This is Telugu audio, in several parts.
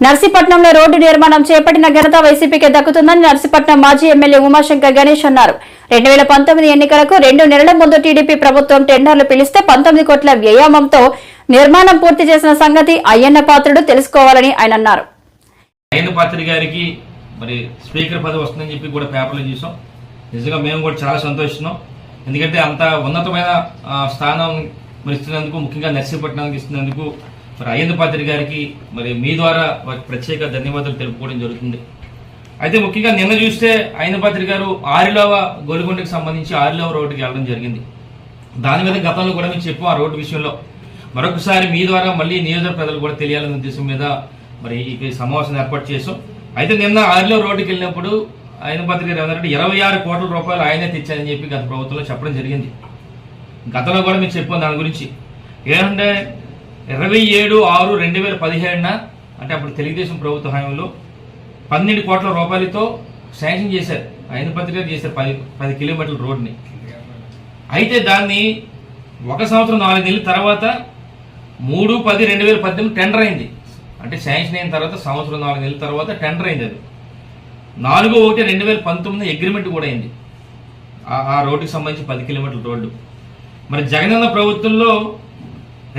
నర్సీపట్నంలో రోడ్డు నిర్మాణం చేపట్టిన ఘనత వైసీపీకి దక్కుతుందని నర్సీపట్నం మాజీ ఎమ్మెల్యే ఉమాశంకర్ గణేష్ అన్నారు. 2019 ఎన్నికలకు 2 నెలల ముందు టీడీపీ ప్రభుత్వం టెండర్లు పిలిస్తే 19 కోట్ల వ్యయంతో నిర్మాణం పూర్తి చేసిన సంగతి అయ్యన్న పాత్రుడు తెలుసుకోవాలని ఆయన అన్నారు. అయ్యన్న పాత్రుడు గారికి మరి స్పీకర్ పదవి వస్తుందని చెప్పి కూడా పేపర్లో చూసాం. నిజంగా మేము కూడా చాలా సంతోషిస్తున్నాం. ఎందుకంటే అంత ఉన్నతమైన స్థానం మరి ఇస్తున్నందుకు, ముఖ్యంగా నర్సీపట్నానికి ఇస్తున్నందుకు మరి అయ్యన్న పాత్రుడు గారికి మరి మీ ద్వారా వారికి ప్రత్యేక ధన్యవాదాలు తెలుపుకోవడం జరుగుతుంది. అయితే ముఖ్యంగా నిన్న చూస్తే అయ్యన్న పాత్రుడు గారు ఆరిలోవ గోల్కొండకి సంబంధించి ఆరిలోవ రోడ్డుకి వెళ్ళడం జరిగింది. దాని మీద గతంలో కూడా మేము చెప్పాం. ఆ రోడ్డు విషయంలో మరొకసారి మీ ద్వారా మళ్ళీ నియోజక ప్రజలు కూడా తెలియాలనే ఉద్దేశం మీద మరి ఈ సమావేశం ఏర్పాటు చేసాం. అయితే నిన్న ఆరిలో రోడ్డుకి వెళ్ళినప్పుడు అయ్యన్న పాత్రుడు గారు ఏమన్నారంటే 26 కోట్ల రూపాయలు ఆయనే తెచ్చారని చెప్పి గత ప్రభుత్వంలో చెప్పడం జరిగింది. గతంలో కూడా మేము చెప్పాం దాని గురించి. ఏంటంటే 27/6/2017 అంటే అప్పుడు తెలుగుదేశం ప్రభుత్వ హయాంలో 12 కోట్ల రూపాయలతో శాంక్షన్ చేశారు. అయ్యన్న పాత్రుడు గారు చేశారు 10 కిలోమీటర్ల రోడ్ని. అయితే దాన్ని 1 సంవత్సరం 4 నెలల తర్వాత 3/10/2018 టెండర్ అయింది. అంటే శాంక్షన్ అయిన తర్వాత సంవత్సరం 4 నెలల తర్వాత టెండర్ అయింది. అది 4/1/2019 అగ్రిమెంట్ కూడా అయింది ఆ రోడ్డుకి సంబంధించి 10 కిలోమీటర్ల రోడ్డు. మరి జగనన్న ప్రభుత్వంలో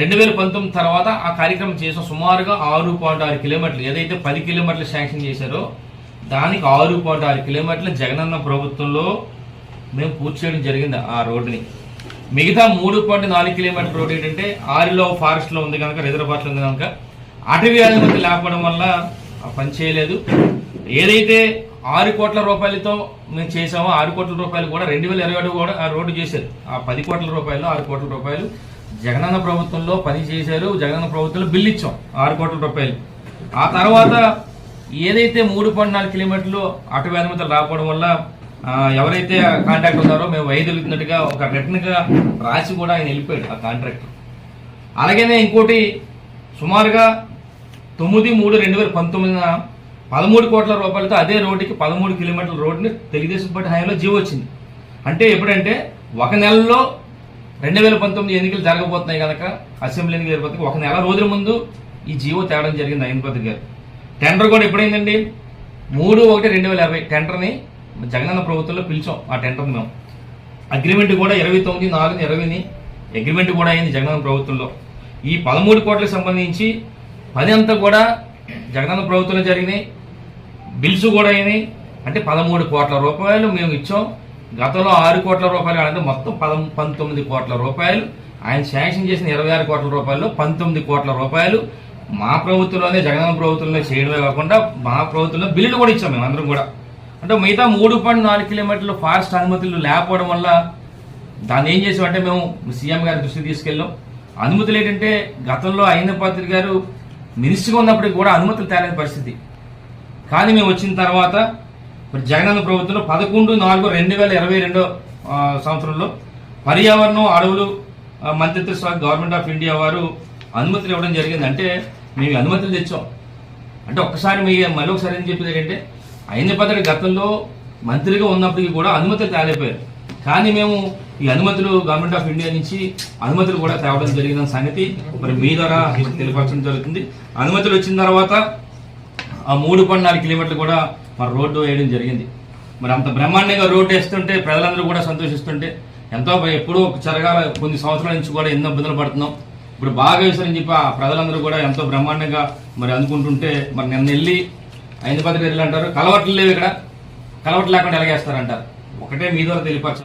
2019 తర్వాత ఆ కార్యక్రమం చేసాం. సుమారుగా 6.6 కిలోమీటర్లు, ఏదైతే 10 కిలోమీటర్లు శాంక్షన్ చేశారో దానికి 6.6 కిలోమీటర్లు జగనన్న ప్రభుత్వంలో మేము పూర్తి చేయడం జరిగింది ఆ రోడ్డుని. మిగతా 3.4 కిలోమీటర్ల రోడ్డు ఏంటంటే ఆరిలో ఫారెస్ట్ లో ఉంది కనుక, రిజర్వ్ ఫారెస్ట్ ఉంది కనుక అటవీ అనుమతి లేకపోవడం వల్ల పని చేయలేదు. ఏదైతే 6 కోట్ల రూపాయలతో మేము చేసామో 6 కోట్ల రూపాయలు కూడా 2021 కూడా ఆ రోడ్డు చేశారు. ఆ 10 కోట్ల రూపాయలు 6 కోట్ల రూపాయలు జగనన్న ప్రభుత్వంలో పని చేశారు. జగనన్న ప్రభుత్వంలో బిల్లు ఇచ్చాం 6 కోట్ల రూపాయలు. ఆ తర్వాత ఏదైతే 3.4 కిలోమీటర్లు అటవీ అనుమతులు రాకపోవడం వల్ల ఎవరైతే కాంట్రాక్టర్ ఉన్నారో మేము వైదొలుగుతున్నట్టుగా ఒక రిటర్న్ గా రాసి కూడా ఆయన వెళ్ళిపోయాడు ఆ కాంట్రాక్టర్. అలాగనే ఇంకోటి సుమారుగా 9/3/2019 13 కోట్ల రూపాయలతో అదే రోడ్డుకి 13 కిలోమీటర్ల రోడ్డుని తెలుగుదేశం పార్టీ హయాంలో జీవో వచ్చింది. అంటే ఎప్పుడంటే ఒక నెలలో 2019 ఎన్నికలు జరగబోతున్నాయి కనుక, అసెంబ్లీ ఎన్నికలు జరగబోతున్నాయి, 1 నెల రోజుల ముందు ఈ జీవో తేవడం జరిగింది అయ్యన్న పాత్రుడు గారు. టెండర్ కూడా ఎప్పుడైందండి 3/1/2020 టెండర్ని జగనన్న ప్రభుత్వంలో పిలిచాం. ఆ టెండర్ మేము అగ్రిమెంట్ కూడా 29/4/20 అగ్రిమెంట్ కూడా అయింది జగనన్న ప్రభుత్వంలో. ఈ 13 కోట్లకు సంబంధించి పని అంతా కూడా జగనన్న ప్రభుత్వంలో జరిగినాయి. బిల్స్ కూడా అయినాయి. అంటే 13 కోట్ల రూపాయలు మేము ఇచ్చాం. గతంలో 6 కోట్ల రూపాయలు అంటే మొత్తం 19 కోట్ల రూపాయలు. ఆయన శాంక్షన్ చేసిన 26 కోట్ల రూపాయల్లో 19 కోట్ల రూపాయలు మా ప్రభుత్వంలోనే, జగనన్న ప్రభుత్వంలో చేయడమే కాకుండా మా ప్రభుత్వంలో బిల్లులు కూడా ఇచ్చాం మేము అందరం కూడా. అంటే మిగతా 3.4 కిలోమీటర్లు ఫారెస్ట్ అనుమతులు లేకపోవడం వల్ల దాన్ని ఏం చేసామంటే మేము సీఎం గారి దృష్టికి తీసుకెళ్ళాం. అనుమతులు ఏంటంటే గతంలో అయ్యన్న పాత్రుడు గారు మినిస్టర్గా ఉన్నప్పటికీ కూడా అనుమతులు తేలేని పరిస్థితి. కానీ మేము వచ్చిన తర్వాత జగనన్న ప్రభుత్వంలో 11/4/2022 సంవత్సరంలో పర్యావరణం అడవులు మంత్రిత్వ శాఖ గవర్నమెంట్ ఆఫ్ ఇండియా వారు అనుమతులు ఇవ్వడం జరిగింది. అంటే మేము అనుమతులు తెచ్చాం. అంటే ఒక్కసారి మళ్ళీ ఒకసారి ఏం చెప్పేది ఏంటంటే అయ్యన్న పాత్రుడు గతంలో మంత్రిగా ఉన్నప్పటికీ కూడా అనుమతులు తేలేపోయారు. కానీ మేము ఈ అనుమతులు గవర్నమెంట్ ఆఫ్ ఇండియా నుంచి అనుమతులు కూడా తేవడం జరిగిన సంగతి మరి మీ ద్వారా తెలియపరచడం జరుగుతుంది. అనుమతులు వచ్చిన తర్వాత ఆ 3.4 కిలోమీటర్లు కూడా మరి రోడ్డు వేయడం జరిగింది. మరి అంత బ్రహ్మాండంగా రోడ్డు వేస్తుంటే ప్రజలందరూ కూడా సంతోషిస్తుంటే ఎంతో ఎప్పుడూ జరగాల కొన్ని సంవత్సరాల నుంచి కూడా ఎన్నో ఇబ్బందులు పడుతున్నాం. ఇప్పుడు బాగా వేసారని చెప్పి ఆ ప్రజలందరూ కూడా ఎంతో బ్రహ్మాండంగా మరి అనుకుంటుంటే మరి నిన్న వెళ్ళి అయ్యన్న పాత్రుడు గారు అంటారు కలవట్లు లేవు, ఇక్కడ కలవట్లు లేకుండా ఎలాగేస్తారంటారు. ఒకటే మీ ద్వారా తెలియపరచాలి.